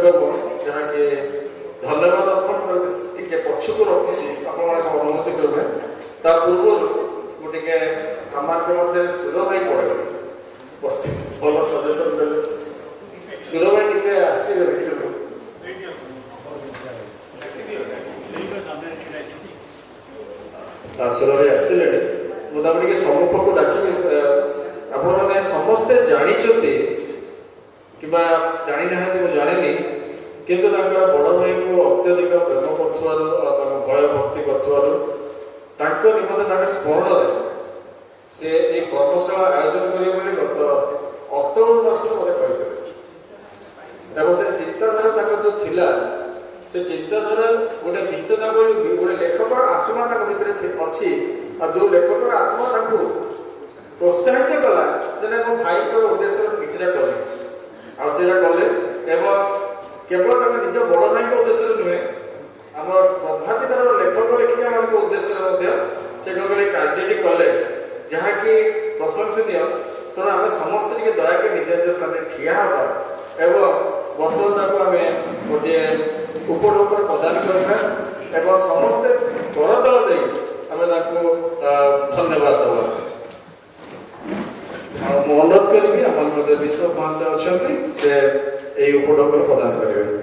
कर्म जहाँकि धन्यवाद अर्पण टे पछक रखुच्छी आप अनुमति करेंगे ता पूर्व गोटे आम मध्य सुर भाई पड़े भल सजेसन देते सुर भाई टे आसवे भितर सुर भाई आसले मुझे सम्मुख को डाक आपण समस्ते जानते कि जानी ना जानी किंतु बड़ भाई को अत्यधिक प्रेम कर भय भक्ति कर निमंते स्मरण से एक कर्मशाला आयोजन करेंगे गत अक्टोबर मास मत कही से चिंताधारा जो थिला से चिंताधारा गोटे भितर गोटे लेखक आत्मा भितर अच्छी जो लेखक आत्मा प्रोत्साहित कला जे मो भाई उद्देश्य किसी कले कले केवल निज बड़ भाई उद्देश्य नुहे आम प्रभातीतार लेखक लेखिका मान उद्देश्य से कार्यटी कले जहाँकि प्रशंसनीय तेणु आम समस्त दयाक निज निज स्थान ठिया हाँ एवं बर्तमान आम गोटे उपढौकन प्रदान करवा समस्ते करतल दे आम धन्यवाद दवा अनुरोध करी आम विश्व महाशय अच्छा से यही उपढौकन प्रदान करेंगे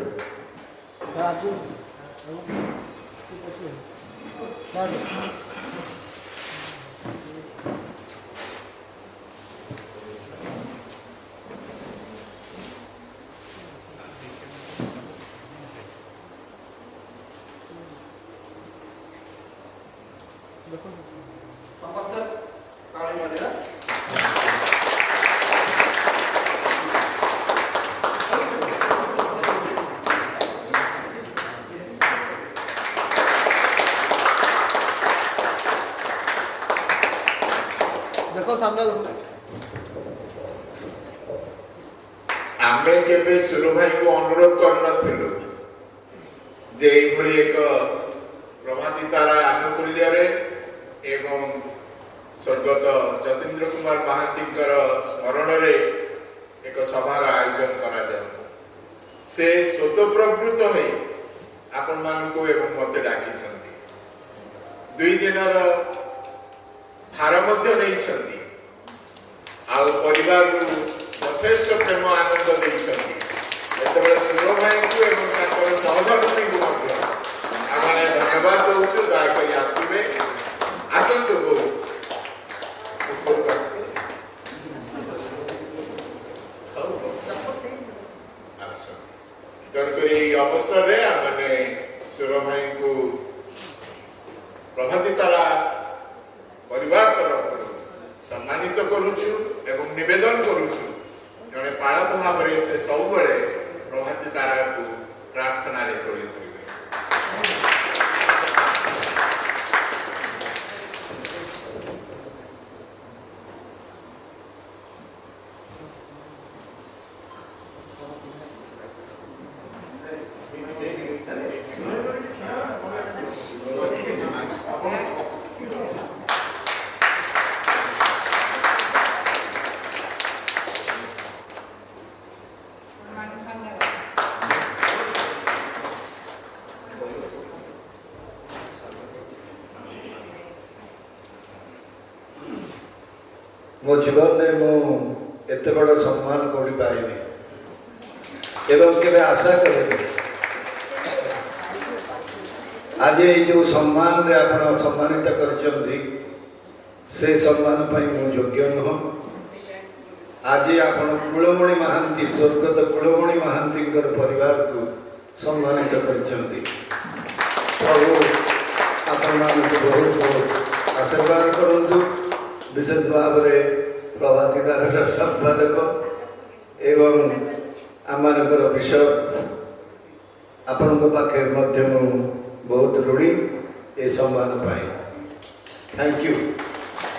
समस्त ताली मारिया देखो सामने आमे केबे सुरु भाई को अनुरोध करनथिलु जे एभली एक प्रभातीतारा आनुकूल्य रे एवं स्वर्गत जतीन्द्र कुमार महांती स्मरण रे एक सभार आयोजन करा जाए से स्वतःप्रवृत्त है आपण मानकु एवं मते डाकी छथि 2 दिनर भार मध्य नहीं छथि आ परिवार यथेष्ट प्रेम आनंद देइछथि एतबे सुरो भाई को एवं ताकर सहधर्मिणी को मध्य आमाने धन्यवाद दउछु दया करी आसीबे आसंतु गो तेणुकरी अवसर मैंने सुर भाई को प्रभातीतारा परिवार तरफ सम्मानित करुछु एवं निवेदन करुछु जड़े पालक भाव से सब बड़े प्रभातीतारा को प्रार्थना रे तोड़ी धरिबे मो जीवन में मुझे बड़ा सम्मान कौड़ी पाइनि एवं केवे आशा करें आज ये जो सम्मान रे आपण सम्मानित करचंदी से सम्मान पाई मु योग्य नह आज आपण कुलमणि महांती स्वर्गत कुलमणि महांती परिवार को सम्मानित करचंदी प्रभु आपण मानक बहुत बहुत आशीर्वाद करंतु विशेष भाव में प्रभातीतार संपादक एवं आमर बिशप आपण पाखे बहुत ऋणी ए सम्मान पाए थैंक यू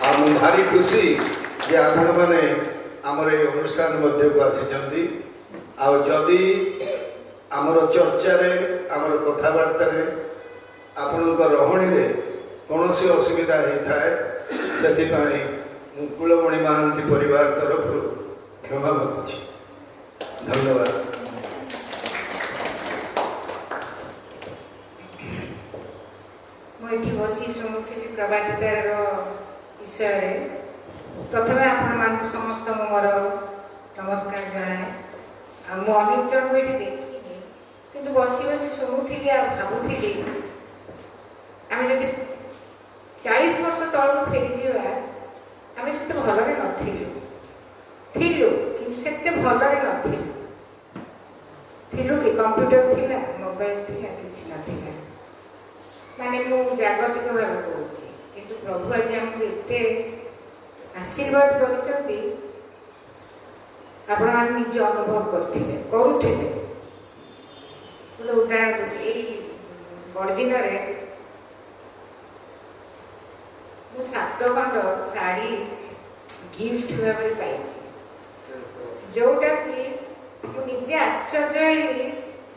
आ भारी खुशी जे आपण मैंने आमर ये अनुष्ठान मध्य को आसी आदि आमर चर्चा रे आमर कथबार्ता आपण रही कौन सी असुविधा होता है से कुलमणि महांती परिवार तरफ क्षमा मांगुची धन्यवाद। ଶୁଣୁଥିଲି ପ୍ରଭାତିତାର ବିଷୟରେ। ପ୍ରଥମେ ଆପଣମାନଙ୍କୁ ସମସ୍ତଙ୍କୁ ମୋର ନମସ୍କାର ଜଣାଏ। ଆଉ ମୁଁ ଅନେକ ଜଣଙ୍କୁ ଏଠି ଦେଖିନି, କିନ୍ତୁ ବସି ବସି ଶୁଣୁଥିଲି ଆଉ ଭାବୁଥିଲି ଆମେ ଯଦି 40 ବର୍ଷ ତଳକୁ ଫେରିଯିବା, ଆମେ ସେତେ ଭଲରେ ନଥିଲୁ, ଥିଲୁ କିନ୍ତୁ ସେତେ ଭଲରେ ନଥିଲୁ। ଥିଲୁ କି କମ୍ପ୍ୟୁଟର ଥିଲା, ମୋବାଇଲ ଥିଲା, କିଛି ନଥିଲା। ମାନେ ମୁଁ ଜାଗତିକ ଭାବେ କହୁଛି, କିନ୍ତୁ ପ୍ରଭୁ ଆଜି ଆମକୁ ଏତେ ଆଶୀର୍ବାଦ କରିଛନ୍ତି, ଆପଣମାନେ ନିଜେ ଅନୁଭବ କରୁଥିବେ। ଗୋଟେ ଉଦାହରଣ ଦେଉଛି, ଏଇ ବଡ଼ଦିନରେ ମୁଁ 7 ଖଣ୍ଡ ଶାଢ଼ୀ ଗିଫ୍ଟ ଭାବରେ ପାଇଛି, ଯେଉଁଟାକି ମୁଁ ନିଜେ ଆଶ୍ଚର୍ଯ୍ୟ ହେଲି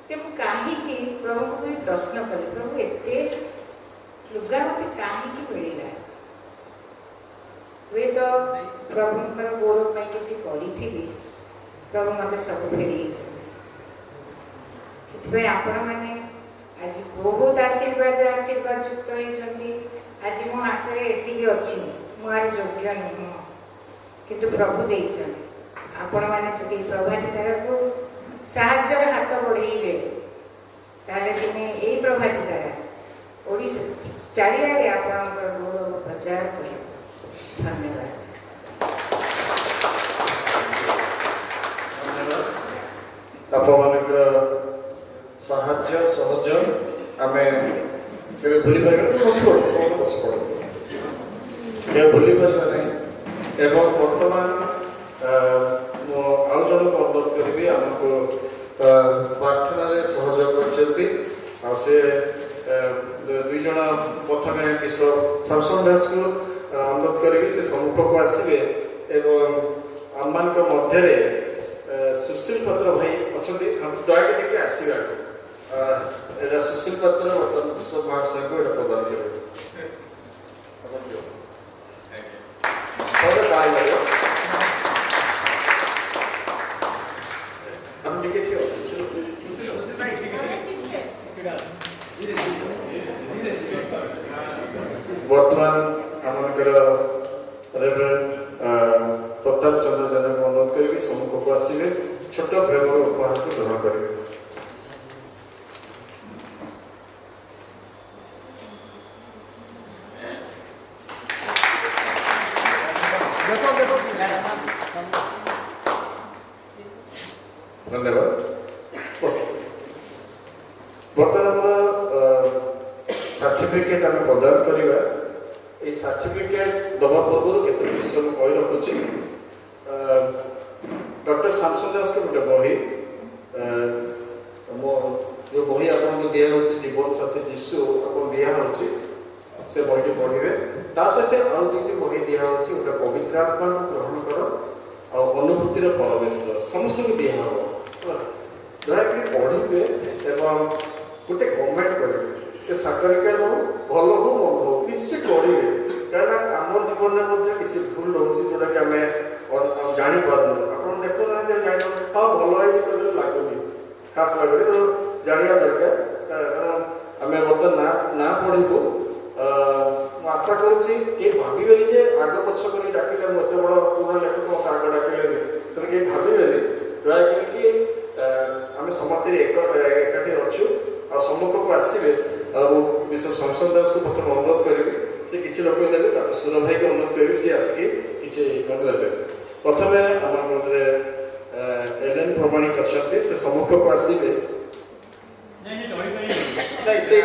ଯେ ମୁଁ କାହିଁକି ପ୍ରଭୁଙ୍କୁ ବି ପ୍ରଶ୍ନ କଲି, ପ୍ରଭୁ ଏତେ ଲୁଗା ମୋତେ କାହିଁକି ମିଳିଲା? ହୁଏତ ପ୍ରଭୁଙ୍କର ଗୌରବ ପାଇଁ କିଛି କରିଥିବି, ପ୍ରଭୁ ମୋତେ ସବୁ ଫେରିଯାଇଛନ୍ତି। ସେଥିପାଇଁ ଆପଣମାନେ ଆଜି ବହୁତ ଆଶୀର୍ବାଦ ଯୁକ୍ତ ହେଇଛନ୍ତି। ଆଜି ମୋ ହାତରେ ଏତିକି ଅଛି, ମୁଁ ଆର ଯୋଗ୍ୟ ନୁହଁ, କିନ୍ତୁ ପ୍ରଭୁ ଦେଇଛନ୍ତି। ଆପଣମାନେ ଯଦି ପ୍ରଭାତିତାରାକୁ ସାହାଯ୍ୟର ହାତ ବଢ଼େଇବେ, ତାହେଲେ ଦିନେ ଏଇ ପ୍ରଭାତିତାରା ଓଡ଼ିଶା ଚାରିଆଡ଼େ ଆପଣଙ୍କର ଗୌରବ ପ୍ରଚାର କରିବ। ଧନ୍ୟବାଦ। ଆପଣମାନଙ୍କର ସାହାଯ୍ୟ ସହଯୋଗ ଆମେ କେବେ ଭୁଲି ପାରିବାନି। ବସି ପଡ଼ନ୍ତୁ, ସମସ୍ତେ ବସି ପଡ଼ନ୍ତୁ, କେବେ ଭୁଲି ପାରିବା ନାହିଁ। ଏବଂ ବର୍ତ୍ତମାନ ମୁଁ ଆଉ ଜଣଙ୍କୁ ଅନୁରୋଧ କରିବି, ଆମକୁ ପ୍ରାର୍ଥନାରେ ସହଯୋଗ କରିଛନ୍ତି। ଆଉ ସେ 2 ଜଣ, ପ୍ରଥମେ ବିଶପ ସାମସନ ଦାସଙ୍କୁ ଅନୁରୋଧ କରିବି ସେ ସମ୍ମୁଖକୁ ଆସିବେ। ଏବଂ ଆମମାନଙ୍କ ମଧ୍ୟରେ ସୁଶୀଲ ପତ୍ର ଭାଇ ଅଛନ୍ତି, ଦୟାକରି ଟିକେ ଆସିବା। ଏଇଟା ସୁଶୀଲ ପତ୍ର ବର୍ତ୍ତମାନ ବିଶପ ମହାଶୟଙ୍କୁ ଏଇଟା ପ୍ରଦାନ କରିବେ। ଆମେ ଟିକେ ଠିକ ବର୍ତ୍ତମାନ ଆମଙ୍କର ରେଭରେଣ୍ଡ ପ୍ରତାପ ଚନ୍ଦ୍ର ଜେନାଙ୍କୁ ଅନୁରୋଧ କରିବି ସମ୍ମୁଖକୁ ଆସିବେ, ଛୋଟ ପ୍ରେମର ଉପହାରକୁ ଗ୍ରହଣ କରିବେ। ଧନ୍ୟବାଦ। ବର୍ତ୍ତମାନ ଆମର ସାର୍ଟିଫିକେଟ୍ ଆମେ ପ୍ରଦାନ କରିବା। এই সার্টিফিকেট দেওয়া পূর্বর কেতে বিষয় মু কই রাখুছি। ডক্টর শামসুল দাসকে গোটে বহি, যে বহি আপনার দিয়া হচ্ছে জীবন সাথী যিশু আপনার দিয়া হচ্ছে, সে বইটি পড়িবে। তা সহিত আউ 2টি বহি দিয়া হচ্ছে, গোটে পবিত্র আত্মা গ্রহণ কর আর অনুভূতির পরমেশ্বর, সমস্ত দিয়া হব। দয়াকরি পড়িবে এবং গোটে কমেন্ট করবে। সে সাকারিকার হোক, ভাল হোক, মন্দ হোক, নিশ্চয় পড়িবে। কারণ আমার জীবনের মধ্যে কিছু ভুল রয়েছে যেটাকি আমি জাঁপারু। আপনার দেখুন জানি হ্যাঁ ভাল হয়েছে কদিন লাগুনি, খাস লাগুনি, তো জাঁয়া দরকার। কারণ আমি বর্তমান না পড়বু, আশা করছি কে ভাবিবেনি যে আগ পছ করে ডাকিলে মু এত বড় পুরো লেখক মতো আগ ডাকিলেনি, সেটা কে ভাবিবেনি। দয়াকরি আমি সমস্ত একাঠি অছু, আর সম্মুখକୁ আসবে। ଆଉ ବିଶପ ଶମଶେର ଦାସଙ୍କୁ ପ୍ରଥମେ ଅନୁରୋଧ କରିବି, ସେ କିଛି ଲୋକ ଦେବେ, ତାପରେ ସୁର ଭାଇକୁ ଅନୁରୋଧ କରିବି ସେ ଆସିକି କିଛି ଦେବେ। ପ୍ରଥମେ ଆମ ମଧ୍ୟରେ ଏଲେନ୍ ପ୍ରମାଣିକ ଅଛନ୍ତି, ସେ ସମ୍ମୁଖକୁ ଆସିବେ। ନାଇଁ ସେ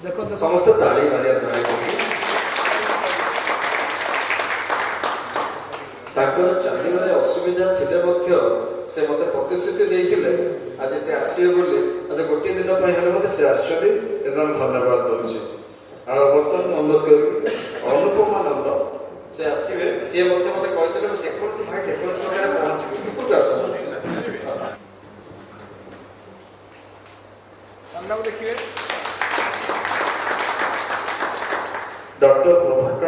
ଦେଖନ୍ତୁ ସମସ୍ତେ ତାଳି ମାରିବା ଦୟାକରି। ତାଙ୍କର ଚାଲିବାରେ ଅସୁବିଧା ଥିଲେ ମଧ୍ୟ ସେ ମୋତେ ପ୍ରତିଶ୍ରୁତି ଦେଇଥିଲେ ଆଜି ସେ ଆସିବେ ବୋଲି। ଆଜି ଗୋଟିଏ ଦିନ ପାଇଁ ହେଲେ ମଧ୍ୟ ସେ ଆସିଛନ୍ତି, ଏଥିପାଇଁ ଧନ୍ୟବାଦ ଦେଉଛି। ଆଉ ବର୍ତ୍ତମାନ ଅନୁରୋଧ କରିବି ଅନୁପମା ନନ୍ଦ, ସେ ଆସିବେ। ସିଏ ମଧ୍ୟ ମୋତେ କହିଥିଲେ ଯେକୌଣସି ଭାଇ ଯେକୌଣସି ପ୍ରକାରେ ପହଞ୍ଚିବି, ଏପଟକୁ ଆସନ୍ତୁ। ଦେଖିବେ ଡକ୍ଟର ପ୍ରଭାକର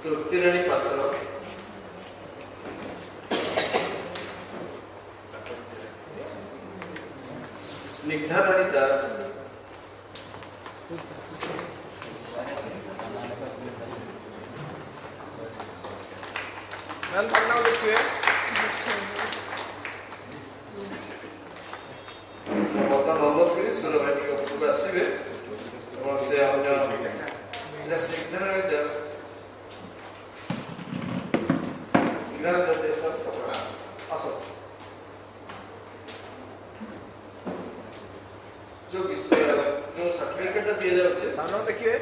तृप्ति राणी पात्र, स्निग्धा राणी दास, मैम नाम लिखिए। बर्तमान अनुरोध करी सुर भाई टी उपरକୁ ଆସିବେ ଏବଂ ସେ ଅନ୍ୟ ଏଇଟା ସ୍ନିଗ୍ଧା ରାଣୀ ଦାସ, ସ୍ନିଗ୍ଧା ରାଣୀ ଦାସ ଆସ जो सर्टिफिकेट दिया जाउछे नाम देखिए।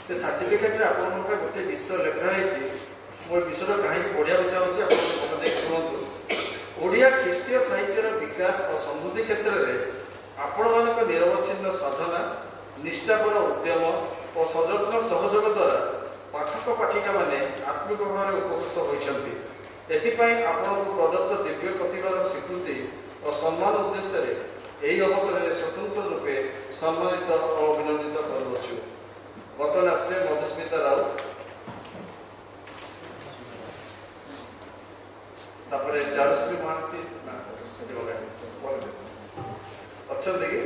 से सर्टिफिकेट रे आपन मन गोटे विषय लिखा है छी मो विषय कहीं पढ़िया चाहूँ आप मन देख शुणु। ओडिया ख्रीष्टीय साहित्यर विकास और समृद्धि क्षेत्र में आपण मानक निरवच्छिन्न साधना, निष्ठापर उद्यम और सजत्न सहयोग द्वारा पाठक पाठिका माने आत्मिक भाव उपकृत होइछंती। एथिपाई आपनको प्रदत्त दिव्य प्रतिभार स्वीकृति और सम्मान उद्देश्य यही अवसर में स्वतंत्र रूपे सम्मानित और अभिनंदित करुछु। बर्तमान आसले मधुस्मिता राउत, तापरे चारुश्री महांती अच्छा देखिए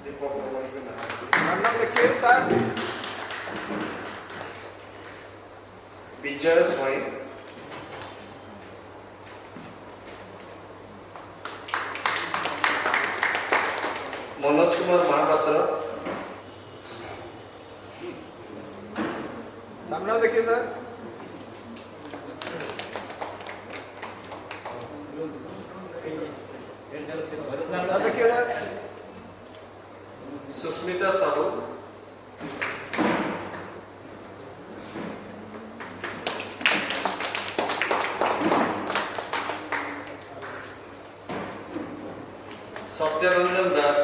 दीपक नाम देखिए सर। विजय स्वाई, मनोज कुमार महापात्र, सामने देखिए सर। नाम देखिए सर। सुस्मिता साहू, सत्यरंजन दास,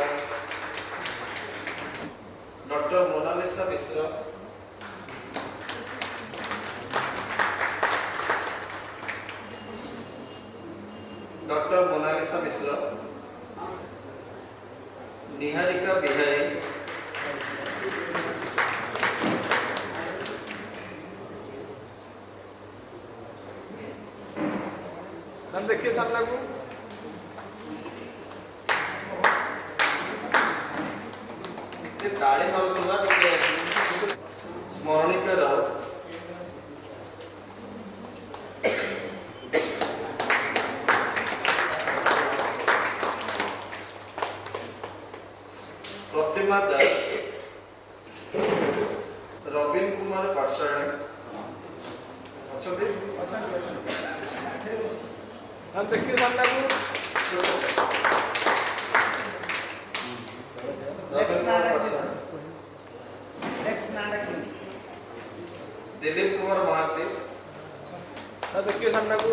डॉक्टर मोनालिसा मिश्र, डॉक्टर मोनालिसा मिश्र, निहारिका बिहारी, नाम देखिए सामने को। ताली मारुवा स्मरणिका राउत, प्रतिमा दास, रवीन कुमार पाठशाणी अच्छे। नाम देखिए सामने को। दिलीप कुमार महांती, नाम देखिए सामने को।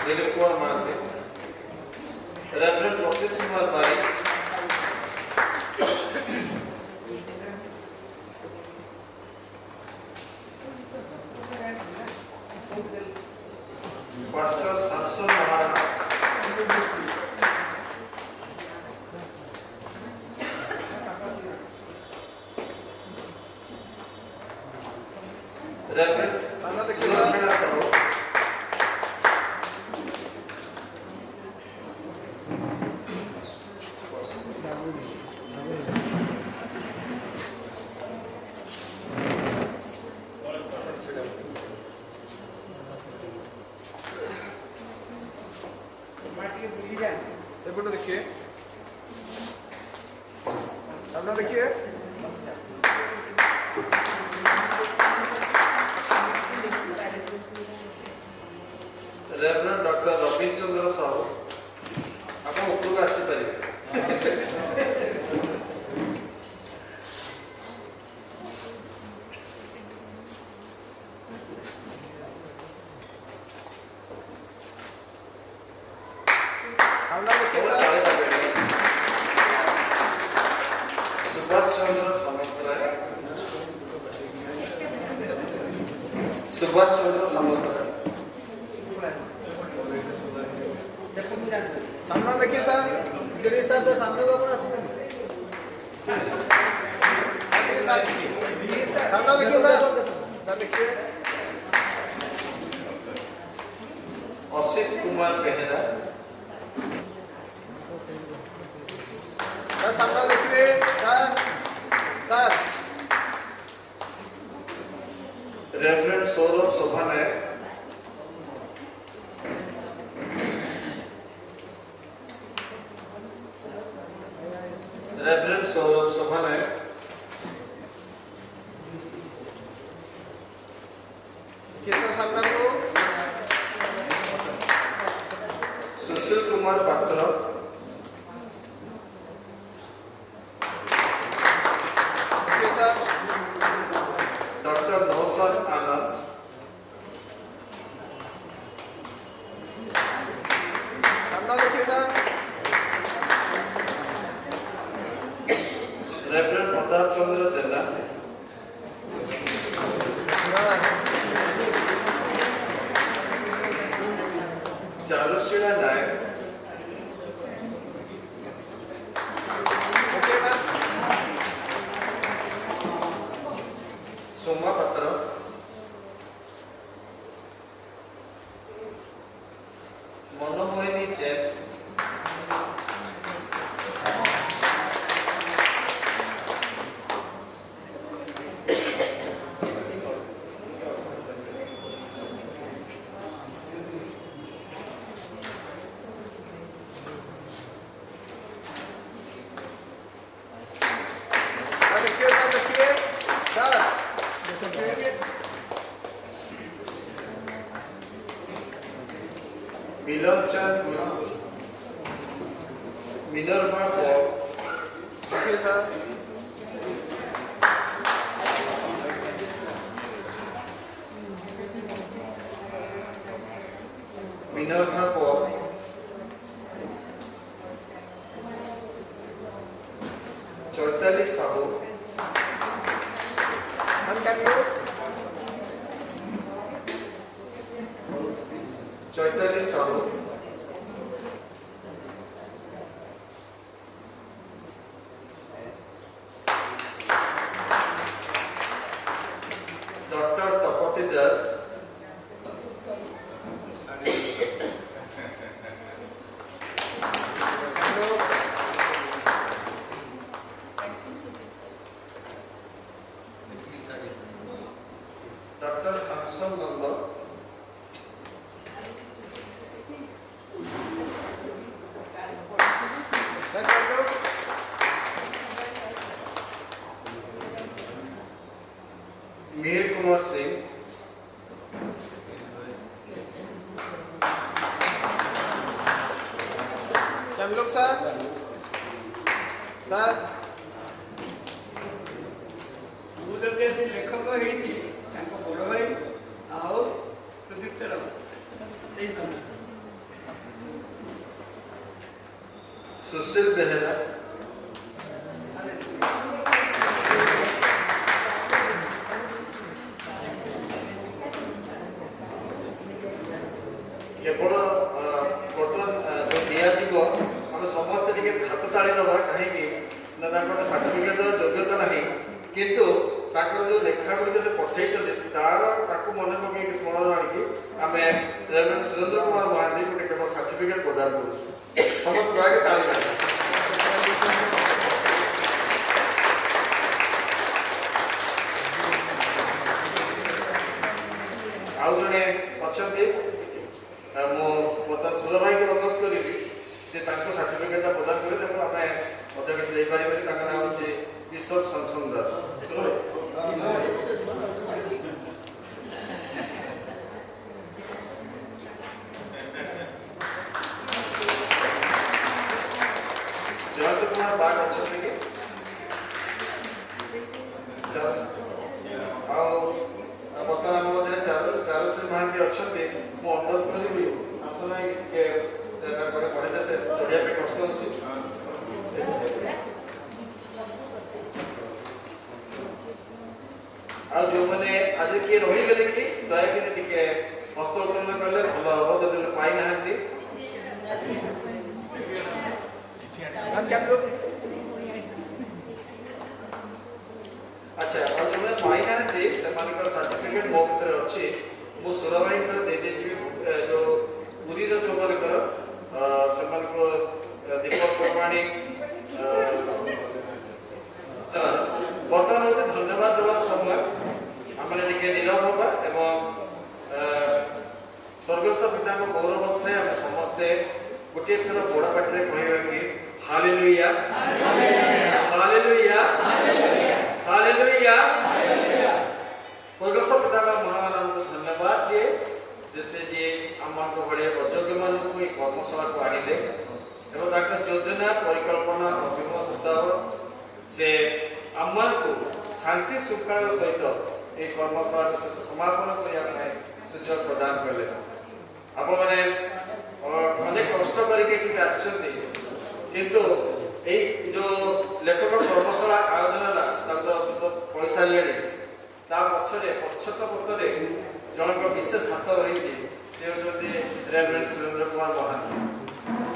Dilip Kumar Mohanty, reverend Pratyush Kumar Parik, pastor Samson Maharana, reverend Surakshana Sahu, एपटे देखिए। सामने देखिए। रेवरेंड डॉक्टर रवीन चंद्र साहू आप उपरକୁ ଆସିପାରିବେ। सामने देखिए सर। सुभाष चंद्र सामंतराय, सुभाष चंद्र सामंतराय। सामना देखिए सर, गिरीश सर से सामने को अपना देखिए सर, सामना देखिए सर देखिए। असित कुमार बेहरा। सर सामना देखिए sir, sir reverend Saurabh Shobhanayak. Reverend Saurabh Shobhanayak. Sir सामना को सुशील कुमार पात्र। देखिए सर, डॉक्टर नौशाद आनंद। सामना देखिए सर, रेवरेंड प्रताप चंद्र जेना। चारुशीला नायक। देखिए सर, सोमा पत्र। मनमोहिनी जेम्स। देखिए सर, देखिए मिलन चंद गुरु। Minerva Paul. देखिए सर, मिनर्वा पॉल। चौताली साहू। हम क्या करो चौताली साहू। डॉक्टर तपती दास। डॉक्टर सैमसन नंद। सर क्या करो मीर कुमार सिंह। हम लोग सर, सर ମୁଁ ଯଦି ଆଜି ଲେଖକ ହେଇଛି ତାଙ୍କ ବଡ଼ ଭାଇ ଆଉ ସୁଦୀପ୍ତ ରାଉ ଏଇ ସମୟ सुशील बेहरा। केवल बर्तमान जो दिजाव आम समस्ते टे हाथ ताली दबा कहीं सर्टिफिकेट योग्यता ना किंतु जो लेखा गुड़िक से पठे तार मन पकई स्मरण आणिकी आम रेवरेंड सुरेंद्र कुमार महांती गोटे केवल सर्टिफिकेट प्रदान करूँ समस्त दया ताली आउ जड़े अच्छा बर्तमान सुर भाई को अनुरोध करी से सर्टिफिकेट प्रदान करें आम अध्यक्ष नाम हूँ ईश्वर शमशन दास। जयंत कुमार बाग अच्छा बर्तमान आम मध्य चारुश्री महांती अच्छा मुझे अनुरोध करी पढ़े से चढ़िया कष्ट अच्छी ଆଉ ଯେଉଁମାନେ ଆଜି କିଏ ରହିଗଲେ କି ଦୟାକରି ଟିକେ ହସ୍ତୋତ୍ତୋଳନ କଲେ ଭଲ ହବ ଯଦି ପାଇନାହାନ୍ତି। मैम कैप लुक ଆଚ୍ଛା ଆଉ ଯେଉଁମାନେ ପାଇନାହାନ୍ତି ସେମାନଙ୍କ ସାର୍ଟିଫିକେଟ୍ ମୋ ଭିତରେ ଅଛି। ମୁଁ ସୁର ଭାଇଙ୍କର ଦେଇଦେଇଯିବି। ଯେଉଁ ପୁରୀର ଯେଉଁମାନଙ୍କର ସେମାନଙ୍କୁ ଦୀପକ ପ୍ରମାଣୀ ବର୍ତ୍ତମାନ ହେଉଛି ଧନ୍ୟବାଦ ଦେବାର ସମୟ। ଆମେ ଟିକେ ନିରବ ହେବା ଏବଂ ସ୍ୱର୍ଗସ୍ଥ ପିତାଙ୍କ ଗୌରବ ଥାଏ ଆମେ ସମସ୍ତେ ଗୋଟିଏ ଥର ବଡ଼ ପାଟିରେ କହିବା କି ହାଲେଲୁୟା ହାଲେଲୁୟା ହାଲେଲୁୟା। ସ୍ୱର୍ଗସ୍ଥ ପିତାଙ୍କ ମହାମାନଙ୍କୁ ଧନ୍ୟବାଦ ଦିଏ ଯେ ସେ ଯିଏ ଆମମାନଙ୍କ ଭଳିଆ ଅଯୋଗ୍ୟମାନଙ୍କୁ ଏହି କର୍ମଶାଳାକୁ ଆଣିଲେ ଏବଂ ତାଙ୍କ ଯୋଜନା ପରିକଳ୍ପନା ଅଭିମତ ମୁତାବକ ସେ ଆମମାନଙ୍କୁ ଶାନ୍ତି ଶୃଙ୍ଖଳାର ସହିତ ଏହି କର୍ମଶାଳାକୁ ଶେଷ ସମାପନ କରିବା ପାଇଁ ସୁଯୋଗ ପ୍ରଦାନ କଲେ। ଆପଣମାନେ ଅନେକ କଷ୍ଟ କରିକି ଏଠିକି ଆସିଛନ୍ତି କିନ୍ତୁ ଏଇ ଯେଉଁ ଲେଖକ କର୍ମଶାଳା ଆୟୋଜନ ହେଲା ତାକୁ ତ ପଇସା ହେଲେଣି ତା ପଛରେ ପଛରେ ଜଣଙ୍କ ବିଶେଷ ହାତ ରହିଛି। ସେ ହେଉଛନ୍ତି ରେଭରେଣ୍ଡ ସୁରେନ୍ଦ୍ର କୁମାର ମହାନ୍ତି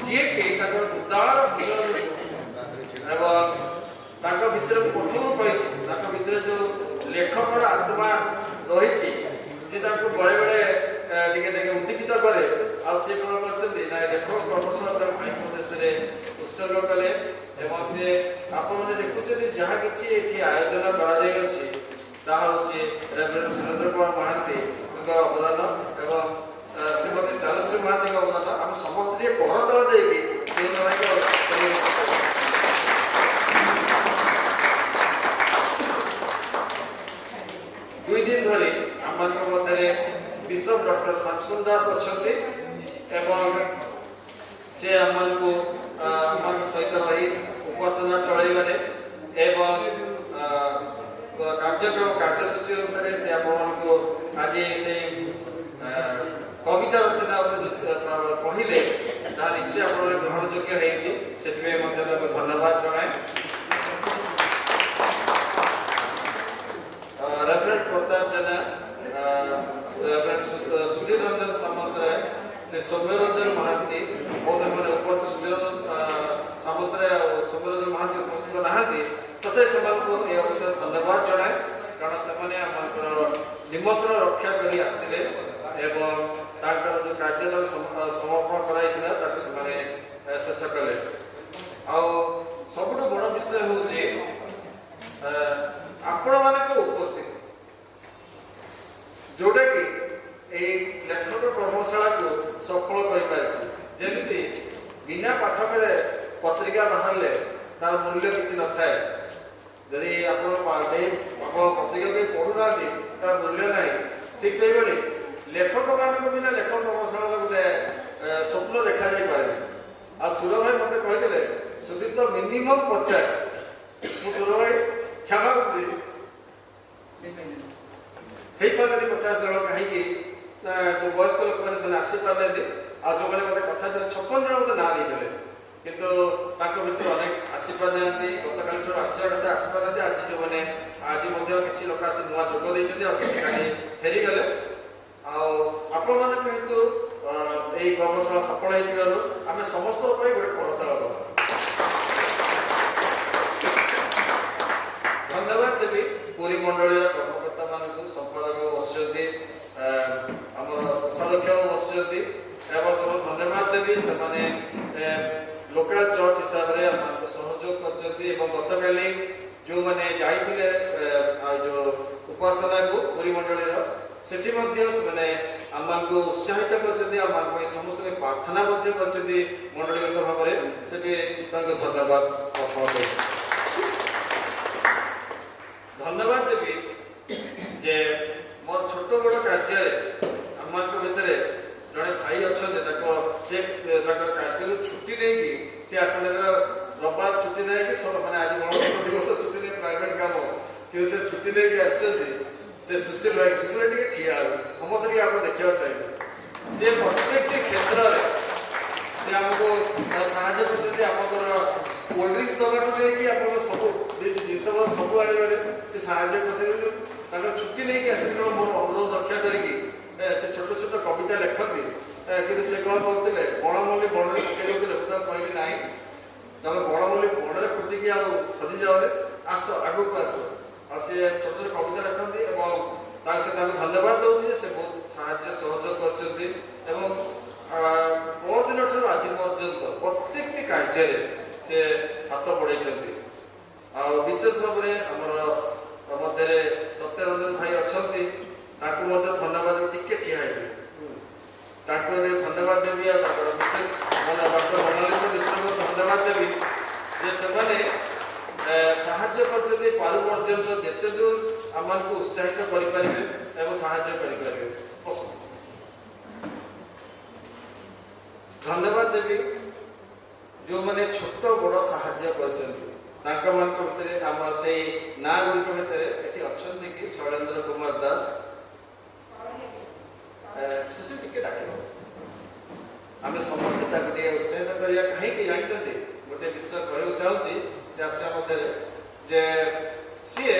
ଯିଏକି ତାଙ୍କର ଉଦାର ହୃଦୟ ଏବଂ ତାଙ୍କ ଭିତରେ ମୁଁ ପ୍ରଥମରୁ କହିଛି ତାଙ୍କ ଭିତରେ ଯେଉଁ ଲେଖକର ଆତ୍ମା ରହିଛି ସେ ତାଙ୍କୁ ବେଳେବେଳେ ଟିକେ ଟିକେ ଉଦ୍ଦୀପିତ କରେ। ଆଉ ସେ କ'ଣ କରିଛନ୍ତି ନା ଲେଖକ କର୍ମଶାଳା ତାଙ୍କ ଭାଇଙ୍କ ଉଦ୍ଦେଶ୍ୟରେ ଉତ୍ସର୍ଗ କଲେ ଏବଂ ସେ ଆପଣମାନେ ଦେଖୁଛନ୍ତି ଯାହା କିଛି ଏଠି ଆୟୋଜନ କରାଯାଇଅଛି ତାହା ହେଉଛି ରେଭରେଣ୍ଡ ସୁରେନ୍ଦ୍ର କୁମାର ମହାନ୍ତିଙ୍କ ଅବଦାନ ଏବଂ ଶ୍ରୀମତୀ ଚାରୁଶ୍ରୀ ମହାନ୍ତିଙ୍କ ଅବଦାନ। ଆମେ ସମସ୍ତେ ଟିକେ କରତାଳ ଦେଇକି ଦୁଇ ଦିନ ଧରି ଆମମାନଙ୍କ ମଧ୍ୟରେ ବିଶପ ଡକ୍ଟର ଶାମସୁନ ଦାସ ଅଛନ୍ତି ଏବଂ ସେ ଆମମାନଙ୍କୁ ଆମ ସହିତ ରହି ଉପାସନା ଚଳାଇବାରେ ଏବଂ କାର୍ଯ୍ୟସୂଚୀ ଅନୁସାରେ ସେ ଆପଣମାନଙ୍କୁ ଆଜି ସେ କବିତା ରଚନା ଉପରେ କହିଲେ ତାହା ନିଶ୍ଚୟ ଆପଣଙ୍କର ଗ୍ରହଣଯୋଗ୍ୟ ହେଇଛି। ସେଥିପାଇଁ ମଧ୍ୟ ତାଙ୍କୁ ଧନ୍ୟବାଦ ଜଣାଏ। ରେଭରେଣ୍ଡ ପ୍ରତାପ ଜେନା ସୁଧୀର ରଞ୍ଜନ ସାମନ୍ତରାୟ ସେ ସୌମ୍ୟରଞ୍ଜନ ମହାନ୍ତି ଓ ସେମାନେ ଉପସ୍ଥିତ ସୁଧୀର ସାମନ୍ତରାୟ ଆଉ ସୌମ୍ୟରଞ୍ଜନ ମହାନ୍ତି ଉପସ୍ଥିତ ନାହାନ୍ତି ତଥାପି ସେମାନଙ୍କୁ ଏ ଅବସରରେ ଧନ୍ୟବାଦ ଜଣାଏ କାରଣ ସେମାନେ ଆମଙ୍କର ନିମନ୍ତ୍ରଣ ରକ୍ଷା କରି ଆସିଲେ ଏବଂ ତାଙ୍କର ଯେଉଁ କାର୍ଯ୍ୟ ତାକୁ ସମର୍ପଣ କରାଯାଇଥିଲା ତାକୁ ସେମାନେ ଶେଷ କଲେ। ଆଉ ସବୁଠୁ ବଡ଼ ବିଷୟ ହେଉଛି ଆପଣମାନଙ୍କ ଉପସ୍ଥିତି ଯେଉଁଟାକି ଏଇ ଲେଖକ କର୍ମଶାଳାକୁ ସଫଳ କରିପାରିଛି। ଯେମିତି ବିନା ପାଠକରେ ପତ୍ରିକା ବାହାରିଲେ ତାର ମୂଲ୍ୟ କିଛି ନଥାଏ। ଯଦି ଆପଣ ପତ୍ରିକା କେହି ପଢ଼ୁନାହାନ୍ତି ତାର ମୂଲ୍ୟ ନାହିଁ। ଠିକ୍ ସେଇଭଳି ଲେଖକମାନଙ୍କ ବିନା ଲେଖକ କର୍ମଶାଳାର ଗୋଟେ ସ୍ୱପ୍ନ ଦେଖାଯାଇପାରେନି। ଆଉ ସୁର ଭାଇ ମୋତେ କହିଥିଲେ ସୁଦୀପ୍ତ ମିନିମମ୍ 50 ମୁଁ ସୁର ଭାଇ କ୍ଷମା କରୁଛି ହେଇପାରିଲେନି 50 ଜଣ କାହିଁକି ନା ଯେଉଁ ବୟସ୍କ ଲୋକମାନେ ସେମାନେ ଆସିପାରିଲେନି। ଆଉ ଯେଉଁମାନେ ମୋତେ କଥା ଦେଲେ 56 ଜଣ ମୋତେ ନାଁ ଦେଇଥିଲେ କିନ୍ତୁ ତାଙ୍କ ଭିତରୁ ଅନେକ ଆସିପାରିନାହାନ୍ତି। ଗତକାଲି ଠାରୁ ଆସିବା କଥା ଆସିପାରିନାହାନ୍ତି। ଆଜି ଯେଉଁମାନେ ଆଜି ମଧ୍ୟ କିଛି ଲୋକ ଆସି ନୂଆ ଯୋଗ ଦେଇଛନ୍ତି ଆଉ କିଛି କାଲି ଫେରିଗଲେ। ଆଉ ଆପଣମାନଙ୍କ ହେତୁ ଏହି କର୍ମଶାଳା ସଫଳ ହେଇଥିବାରୁ ଆମେ ସମସ୍ତଙ୍କ ପାଇଁ ଗୋଟେ କରତାଳ ଦେବା। ଧନ୍ୟବାଦ ଦେବି ପୁରୀ ମଣ୍ଡଳୀର କର୍ମକର୍ତ୍ତାମାନଙ୍କୁ ସମ୍ପାଦକ ବସିଛନ୍ତି ଆମର କୋଷାଧ୍ୟକ୍ଷ ବସିଛନ୍ତି ଏବଂ ସବୁ ଧନ୍ୟବାଦ ଦେବି ସେମାନେ ଲୋକାଲ ଚର୍ଚ୍ଚ ହିସାବରେ ଆମମାନଙ୍କୁ ସହଯୋଗ କରିଛନ୍ତି ଏବଂ ଗତକାଲି ଯେଉଁମାନେ ଯାଇଥିଲେ ଯେଉଁ ଉପାସନାକୁ ପୁରୀ ମଣ୍ଡଳୀର ସେଠି ମଧ୍ୟ ସେମାନେ ଆମମାନଙ୍କୁ ଉତ୍ସାହିତ କରିଛନ୍ତି ଆମମାନଙ୍କ ପାଇଁ ସମସ୍ତଙ୍କ ପ୍ରାର୍ଥନା ମଧ୍ୟ କରିଛନ୍ତି ମଣ୍ଡଳୀଗତ ଭାବରେ ସେଠି ସେମାନଙ୍କୁ ଧନ୍ୟବାଦ ଅର୍ପଣ କରୁଛି। ଧନ୍ୟବାଦ ଦେବି ଯେ ମୋର ଛୋଟ ବଡ଼ କାର୍ଯ୍ୟରେ ଆମମାନଙ୍କ ଭିତରେ ଜଣେ ଭାଇ ଅଛନ୍ତି ସେ ତାଙ୍କର କାର୍ଯ୍ୟରୁ ଛୁଟି ନେଇକି ସେ ଆସନ୍ତି ରବିବାର ଛୁଟି ନେଇକି ମାନେ ଆଜି ଗଣତନ୍ତ୍ର ଦିବସ ଛୁଟି ନେଇ ପ୍ରାଇଭେଟ୍ କାମ କିନ୍ତୁ ସେ ଛୁଟି ନେଇକି ଆସିଛନ୍ତି। ସେ ସୁଶୀଲ ଭାଇ ଟିକେ ଠିଆ ହେବେ ସମସ୍ତେ ଟିକେ ଆପଣ ଦେଖିବାକୁ ଚାହିଁବେ। ସେ ପ୍ରତ୍ୟେକଟି କ୍ଷେତ୍ରରେ ସେ ଆମକୁ ସାହାଯ୍ୟ କରୁଛନ୍ତି। ଆପଣଙ୍କର କୋଲ୍ଡ ଡ୍ରିଙ୍କସ୍ ଦେବାଠୁ ନେଇକି ଆପଣଙ୍କର ସବୁ ଜିନିଷ ସବୁ ଆଣିବାରେ ସେ ସାହାଯ୍ୟ କରିଛନ୍ତି। ତାଙ୍କର ଛୁଟି ନେଇକି ଆସିଥିଲେ ମୋର ଅନୁରୋଧ ରକ୍ଷା କରିକି ସେ ଛୋଟ ଛୋଟ କବିତା ଲେଖନ୍ତି, କିନ୍ତୁ ସେ କ'ଣ କରୁଥିଲେ ବଣମଲ୍ଲି ବଣରେ ପକେଇ ଦେଉଥିଲେ। ମୁଁ ତାକୁ କହିଲି ନାହିଁ, ତମେ ବଣମଲ୍ଲି ବଣରେ ଫୁଟିକି ଆଉ ଖୋଜି ଯାଅରେ, ଆସ ଆଗକୁ ଆସ। ଆଉ ସେ ଛୋଟ ଛୋଟ କବିତା ଲେଖନ୍ତି ଏବଂ ସେ ତାଙ୍କୁ ଧନ୍ୟବାଦ ଦେଉଛି ଯେ ସେ ବହୁତ ସାହାଯ୍ୟ ସହଯୋଗ କରିଛନ୍ତି ଏବଂ ପରଦିନ ଠାରୁ ଆଜି ପର୍ଯ୍ୟନ୍ତ ପ୍ରତ୍ୟେକଟି କାର୍ଯ୍ୟରେ ସେ ହାତ ବଢ଼େଇଛନ୍ତି। ଆଉ ବିଶେଷ ଭାବରେ ଆମର ମଧ୍ୟରେ ସତ୍ୟରଞ୍ଜନ ଭାଇ ଅଛନ୍ତି, ତାଙ୍କୁ ମଧ୍ୟ ଧନ୍ୟବାଦ ଟିକେ ଠିଆ ହେଇଯିବେ, ତାଙ୍କୁ ଧନ୍ୟବାଦ ଦେବି। ଆଉ ତାଙ୍କର ବିଶେଷ ଡକ୍ଟର ମୋନାଲିସା ମିଶ୍ରଙ୍କୁ ଧନ୍ୟବାଦ ଦେବି ଯେ ସେମାନେ ସାହାଯ୍ୟ କରିଛନ୍ତି ପାରୁ ପର୍ଯ୍ୟନ୍ତ ଯେତେ ଦୂର ଆମମାନଙ୍କୁ ଉତ୍ସାହିତ କରିପାରିବେ ଏବଂ ସାହାଯ୍ୟ କରିପାରିବେ। ଧନ୍ୟବାଦ ଦେବି ଯେଉଁମାନେ ଛୋଟ ବଡ଼ ସାହାଯ୍ୟ କରିଛନ୍ତି, ତାଙ୍କମାନଙ୍କ ଭିତରେ ଆମର ସେଇ ନାଁ ଗୁଡ଼ିକ ଭିତରେ ଏଠି ଅଛନ୍ତି କି ଶୈଳେନ୍ଦ୍ର କୁମାର ଦାସ, ଶିଶୁ ଟିକେ ଡାକିଦେବ, ଆମେ ସମସ୍ତେ ତାକୁ ଟିକେ ଉତ୍ସାହିତ କରିବା। କାହିଁକି ଜାଣିଛନ୍ତି, ଗୋଟେ ବିଷୟ କହିବାକୁ ଚାହୁଁଛି ସେ ଆସିବା ମଧ୍ୟରେ ଯେ ସିଏ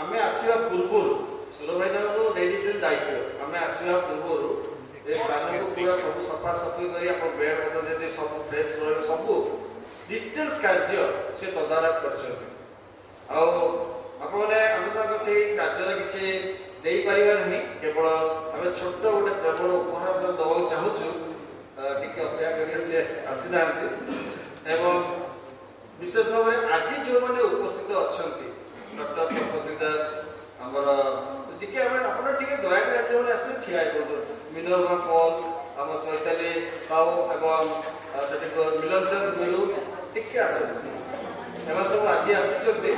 ଆମେ ଆସିବା ପୂର୍ବରୁ ସୁର ଭାଇ ତାଙ୍କୁ ଦେଇଦେଇଛନ୍ତି ଦାୟିତ୍ୱ, ଆମେ ଆସିବା ପୂର୍ବରୁ ଏ ସ୍ଥାନକୁ ପୁରା ସବୁ ସଫାସଫି କରି ଆପଣ ବେଡ୍ ମଧ୍ୟ ଯଦି ସବୁ ଫ୍ରେଶ୍ ରହିବ, ସବୁ ଡିଟେଲ୍ସ କାର୍ଯ୍ୟ ସେ ତଦାରଖ କରିଛନ୍ତି। ଆଉ ଆପଣମାନେ ଆମେ ତାଙ୍କ ସେଇ କାର୍ଯ୍ୟରେ କିଛି ଦେଇପାରିବା ନାହିଁ, କେବଳ ଆମେ ଛୋଟ ଗୋଟେ ପ୍ରେମର ଉପହାର ଦେବାକୁ ଚାହୁଁଛୁ। ଟିକେ ଅପେକ୍ଷା କରି ସେ ଆସିନାହାନ୍ତି ଏବଂ ବିଶେଷ ଭାବରେ ଆଜି ଯେଉଁମାନେ ଉପସ୍ଥିତ ଅଛନ୍ତି, ଡକ୍ଟର ପ୍ରପତି ଦାସ, ଆମର ଟିକେ ଆମେ ଆପଣ ଟିକେ ଦୟାକରି ଆଜି ଯେଉଁମାନେ ଆସିଲେ ଠିଆ ହେଇପଡ଼ନ୍ତୁ, ମିନୋରମା ପଲ୍, ଆମ ଚୈତାଲି ସାହୁ ଏବଂ ସେଠି ମିଲନ ଚନ୍ଦ ଗୁରୁ ଟିକେ ଆସନ୍ତୁ। ଏମାନେ ସବୁ ଆଜି ଆସିଛନ୍ତି।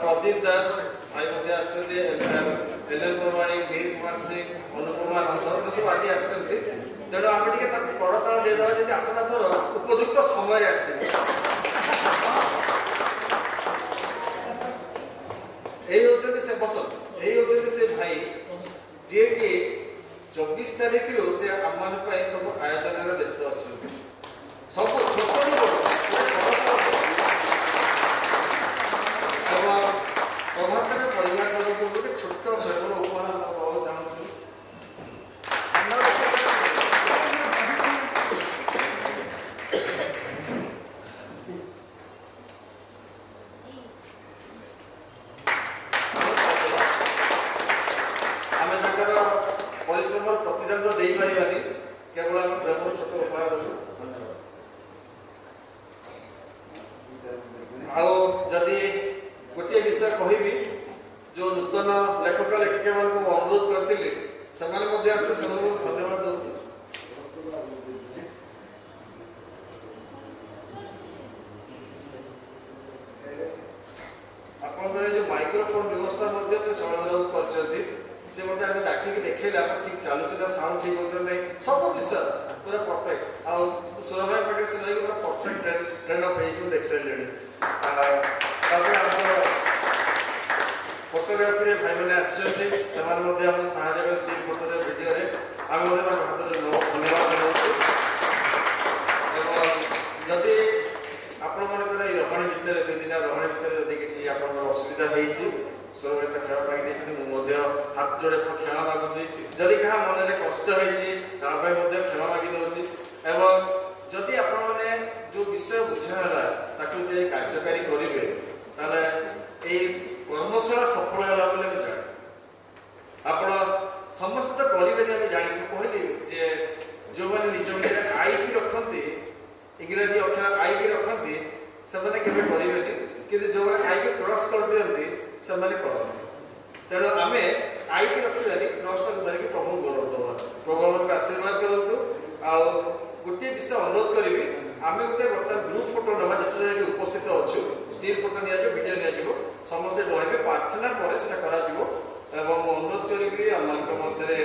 ପ୍ରଦୀପ ଦାସ ଭାଇ ମଧ୍ୟ ଆସିଛନ୍ତି, ଏଲେନ ପ୍ରମାଣୀ, ବୀର କୁମାର ସିଂ, ଅନୁପମା ନନ୍ଦ ସବୁ ଆଜି ଆସିଛନ୍ତି। ତେଣୁ ଆମେ ଟିକେ ତାକୁ କରତାଳ ଦେଇଦେବା ଯଦି ଆସନ୍ତା ଥର ଉପଯୁକ୍ତ ସମୟରେ ଆସିବେ। ଏଇ ହେଉଛନ୍ତି ସେ ବସନ୍ତ, ଏଇ ହେଉଛନ୍ତି ସେ ଭାଇ ଯିଏକି 24 ତାରିଖରୁ ସେ ଆମମାନଙ୍କ ପାଇଁ ସବୁ ଆୟୋଜନରେ ବ୍ୟସ୍ତ ଅଛନ୍ତି। ସବୁ ଛୋଟରୁ ବଡ଼ ଏବଂ ପ୍ରଭାତର ପରିବାର ତରଫରୁ ଗୋଟେ ଛୋଟ ପ୍ରେମର ଉପହାର ଦେବାକୁ ଚାହୁଁଛୁ। ଆମେ ତାଙ୍କର ପରିଶ୍ରମର ପ୍ରତିଦାନ ଦେଇପାରିବାନି, କେବଳ ଆମେ ପ୍ରେମର ଛୋଟ ଉପହାର ଦେବୁ। ଧନ୍ୟବାଦ। ଆଉ ଯଦି ଗୋଟିଏ ବିଷୟ କହିବି, ଯେଉଁ ନୂତନ ଲେଖକ ଲେଖିକାମାନଙ୍କୁ ଅନୁରୋଧ କରିଥିଲି ସେମାନେ ମଧ୍ୟ ଆସି ସେମାନଙ୍କୁ ଧନ୍ୟବାଦ ଦେଉଛି। ଆପଣଙ୍କର ଏ ଯେଉଁ ମାଇକ୍ରୋଫୋନ ବ୍ୟବସ୍ଥା ମଧ୍ୟ ସେ ଶୈଳେନ୍ଦ୍ରବାବୁ କରିଛନ୍ତି। ସେ ମଧ୍ୟ ଆଜି ଡାକିକି ଦେଖେଇଲେ ଆପଣ ଠିକ୍ ଚାଲୁଛି ନା, ସାଉଣ୍ଡ ଠିକ୍ ଅଛି ନା ନାହିଁ, ସବୁ ବିଷୟ ପୁରା ପରଫେକ୍ଟ। ଆଉ ସୁର ଭାଇ ପାଖରେ ସେ ଲାଗି ପୁରା ପରଫେକ୍ଟ ଟ୍ରେଣ୍ଡ ଅଫ୍ ହେଇଛି, ମୁଁ ଦେଖି ସାରିଲିଣି। ତାପରେ ଆମର ଫଟୋଗ୍ରାଫିରେ ଭାଇମାନେ ଆସିଛନ୍ତି, ସେମାନେ ମଧ୍ୟ ଆମକୁ ସାହାଯ୍ୟ କରି ଷ୍ଟିଲ୍ ଫଟୋରେ ଭିଡ଼ିଓରେ ଆମେ ମଧ୍ୟ ତାଙ୍କ ହାତରେ ଧନ୍ୟବାଦ ଜଣାଉଛୁ। ଏବଂ ଯଦି ଆପଣମାନଙ୍କର ଏଇ ରହଣି ଭିତରେ 2 ଦିନିଆ ରହଣି ଭିତରେ ଯଦି କିଛି ଆପଣଙ୍କର ଅସୁବିଧା ହେଇଛି, ସ୍ୱରଗତ କ୍ଷମା ମାଗି ଦେଇଛନ୍ତି, ମୁଁ ମଧ୍ୟ ହାତ ଯୋଡ଼େ କ୍ଷମା ମାଗୁଛି। ଯଦି କାହା ମନରେ କଷ୍ଟ ହେଇଛି ତା ପାଇଁ ମଧ୍ୟ କ୍ଷମା ମାଗି ନେଉଛି। ଏବଂ ଯଦି ଆପଣମାନେ ଯେଉଁ ବିଷୟ ବୁଝା ହେଲା ତାକୁ ଯଦି କାର୍ଯ୍ୟକାରୀ କରିବେ, ତାହେଲେ ଏଇ କର୍ମଶାଳା ସଫଳ ହେଲା ବୋଲି ଆମେ ଜାଣୁ। ଆପଣ ସମସ୍ତେ ତ କରିବେନି, ଆମେ ଜାଣିଛୁ। କହିଲି ଯେ ଯେଉଁମାନେ ନିଜ ଭିତରେ ଆଇକି ରଖନ୍ତି, ଇଂରାଜୀ ଅକ୍ଷର ଆଇକି ରଖନ୍ତି, ସେମାନେ କେବେ କରିବେନି, କିନ୍ତୁ ଯେଉଁମାନେ ଆଇକି କ୍ରସ୍ କରିଦିଅନ୍ତି ସେମାନେ କରନ୍ତି। ତେଣୁ ଆମେ ଆଇକି ରଖିବାନି, କ୍ରସ୍ଟାକୁ ଧରିକି ପ୍ରଭୁଙ୍କୁ ଗୌରବ ଦେବା। ପ୍ରଭୁ ଆମକୁ ଆଶୀର୍ବାଦ କରନ୍ତୁ। ଆଉ ଗୋଟିଏ ବିଷୟ ଅନୁରୋଧ କରିବି, ଆମେ ଗୋଟେ ବର୍ତ୍ତମାନ ଗ୍ରୁପ୍ ଫଟୋ ନେବା, ଯେତେବେଳେ ଏଠି ଉପସ୍ଥିତ ଅଛୁ। ଷ୍ଟିଲ୍ ଫଟୋ ନିଆଯିବ, ଭିଡ଼ିଓ ନିଆଯିବ, ସମସ୍ତେ ରହିବେ, ପ୍ରାର୍ଥନା ପରେ ସେଟା କରାଯିବ। ଏବଂ ମୁଁ ଅନୁରୋଧ କରିବି ଆମମାନଙ୍କ ମଧ୍ୟରେ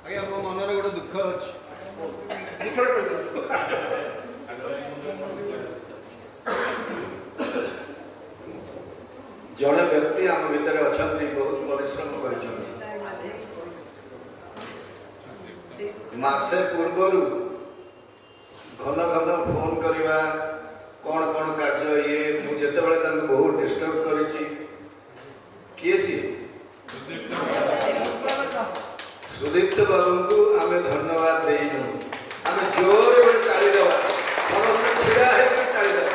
ଆଜ୍ଞା, ମୋ ମନରେ ଗୋଟେ ଦୁଃଖ ଅଛି। ଜଣେ ବ୍ୟକ୍ତି ଆମ ଭିତରେ ଅଛନ୍ତି, ବହୁତ ପରିଶ୍ରମ କରିଛନ୍ତି। ମାସେ ପୂର୍ବରୁ ଘନ ଘନ ଫୋନ କରିବା, कौन कौन कार्य ये मुझे जेतेबेले तांको बहुत डिस्टर्ब करिछि किए सी सुदीप्त बाबू को आमे धन्यवाद देइनु आमे जोर में ताली देवा समस्त छिड़ा है ताली देवा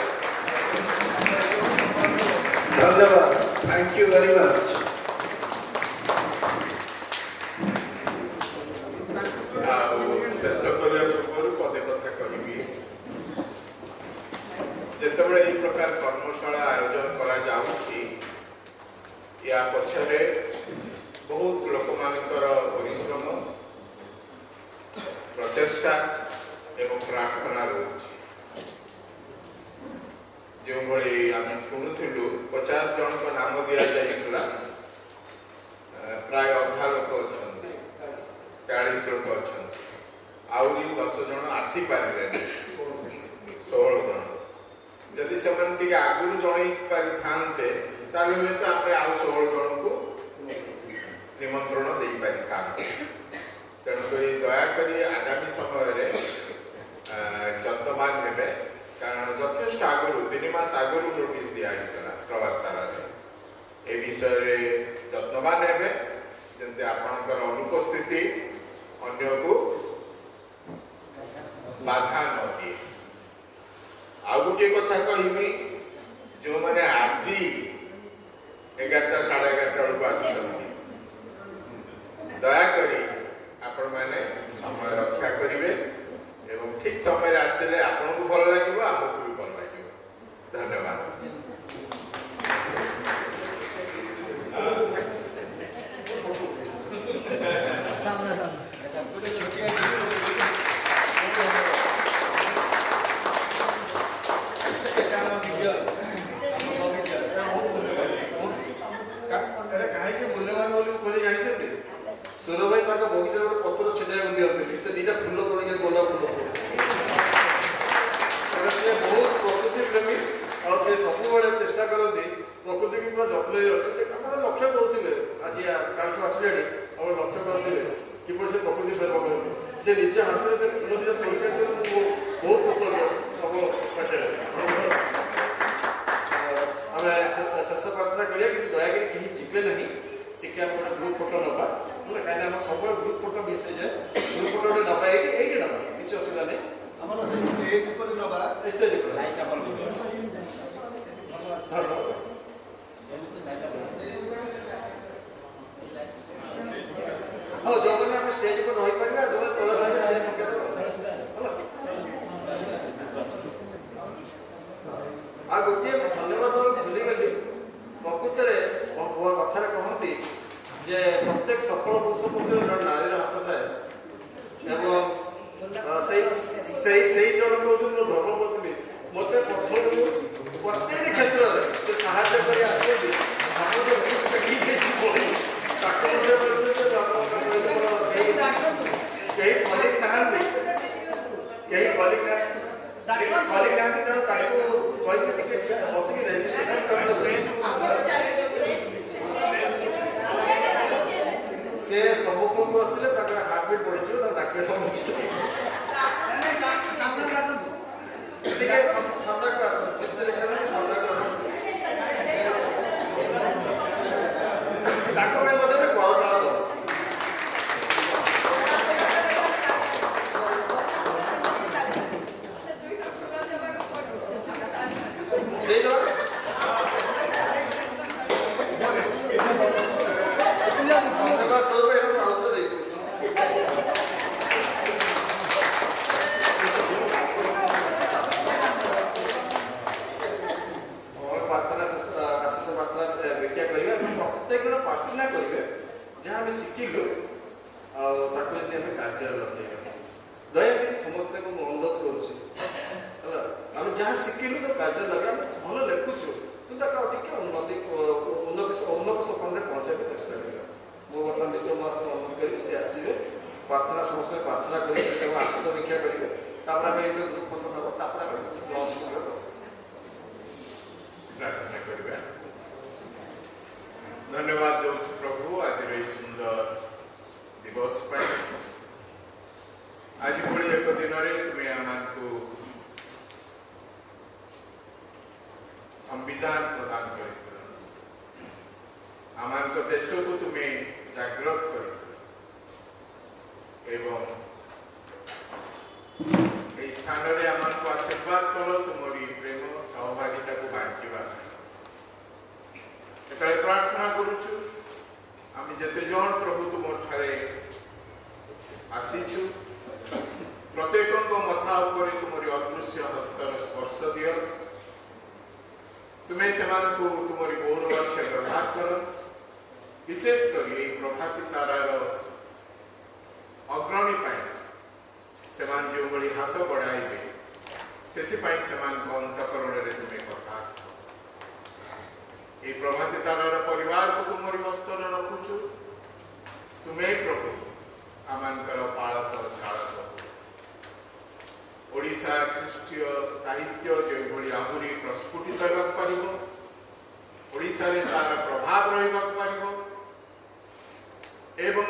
धन्यवाद थैंक यू वेरी मच शेष करने पूर्व पदे कथा कहि जितेबाला ये प्रकार कर्मशाला आयोजन करा जाउछि या पछरे बहुत लोक मानकर परिश्रम प्रचेष्टा एवं प्रार्थना रही जो भली आम शुणुलु 50 जन को नाम दि जाइला प्राय अधा लोक अच्छा 40 लोक अच्छा आउरी 10 जन आसी पारे 16 जन जदि से आगुरी जन पारि थाते ताले हुए तो आम आउ 16 जन को निमंत्रण दे पारि था तेणुक दयाक आगामी समय जत्नवान हे कारण यथेष आगु 3 मास आगु नोटिस दिखाई प्रभात तार ए विषय जत्नवान हे जमी आपणकर अनुपस्थिति अन्य को बाधा न दिए आ गोटे कथा कहमी जो मैंने आज 11टा 11:30 बेलू आस दयाक आपण मैंने समय रक्षा करेंगे एवं ठीक समय आसिले आपन को भल लगे आमको भी भल लगे धन्यवाद सुर भाई बगीचा गोटे पत्र छिड़ा दिखती से 2टा फूल कर गोलाप फूल से बहुत प्रकृति प्रेमी और से सब चेष्टा करती प्रकृति की पूरा जत्न रखते लक्ष्य करुले आज कालू आसले लक्ष्य करते कि से प्रकृति प्रेम करते से निज हाथ में फूल 2टा तोड़ बहुत कृतज्ञ हम पाखे आम शेष प्रार्थना करिया कि दयाकोरी कहीं जीवे ना टी आम गोटे ग्रुप फोटो नवा कहीं सब ग्रुप फोटो मिस हो जाए ग्रुप फोटो नवा ये नवा किसी असुविधा नहीं स्टेज हाँ जो मैंने आम स्टेज पर रही पारे जो तले रही चेयर पकड़ आ गोटे धन्यवाद भूली गली प्रकृत में कथार कहती जे प्रत्येक सफल पुरुष पक्ष नारी हाथ थाए जन कौन मो धर्मपत्नी मत प्रथम प्रत्येक क्षेत्र में साहाଯ୍य कर कलिक ना तेणु बसिक रेजिस्ट्रेशन करदे से सम्मुख को आसले हार्टबीट बढ़ी डाक सामना को आस सामना को आस डाक कर प्रार्थना करेंगे जहाँ आम शिखिलु आम कार्य लगे दयाकोरी समस्त को अनुरोध करुँच जहाँ शिखिलु तो कार्य लगे भल लिखुचु उन्नति उन्नत सोपान में पहुँचाई चेष्टा करें मो बर्तमान विश्वनाथ अनुरोध करी सी आसवे प्रार्थना समस्त प्रार्थना करेंगे आशीष भिक्षा करेंगे ग्रुप फोटो ना लंच प्रार्थना करबा धन्यवाद दो प्रभु आज सुंदर दिवस पर आज भली एक दिन में तुम्हें आम को संविधान प्रदान कर आमान देश को तुम्हें जागृत कर स्थान में आमान को आशीर्वाद कल तुमरी प्रेम सहभागिता को बांटा प्रार्थना करुचु आम जिते जन प्रभु तुम ठारे आसीचु प्रत्येक मथा उपर तुमरी अदृश्य हस्तर स्पर्श दियो तुम्हें से तुमरी गौरव से व्यवहार कर विशेष कर प्रभाती तारार अग्रणी से जो भली हाथ बढ़ाइबे से अंतकरण में तुम्हें कथा ये प्रभाती तारार परिवार को तुमरी हस्तर रखुचु तुम्हें प्रभु आमानकर पालक चालक ओडिशा ख्रीष्टीय साहित्य जो भली आहुरी प्रस्फुटित ओडिशा रे तार प्रभाव रही एवं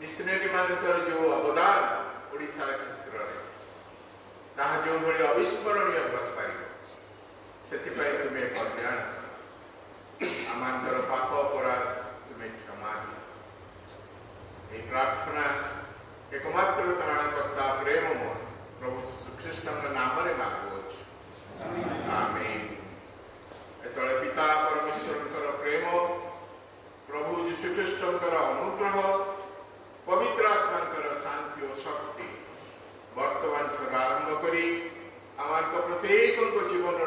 मिशनरी मानकर जो अवदान ओडिशा क्षेत्र में ताहा जो भली अविस्मरणीय से तुम्हें कल्याण आमानकर पाप अपराध तुम्हें क्षमा दी प्रार्थना एकमात्र त्राणकर्ता प्रेम प्रभु श्रीकृष्ण नाम मागुच आमेन एतले पिता परमेश्वर प्रेम प्रभु श्रीकृष्ण अनुग्रह पवित्र आत्मा शांति और शक्ति वर्तमान आरंभ करी आम प्रत्येक जीवन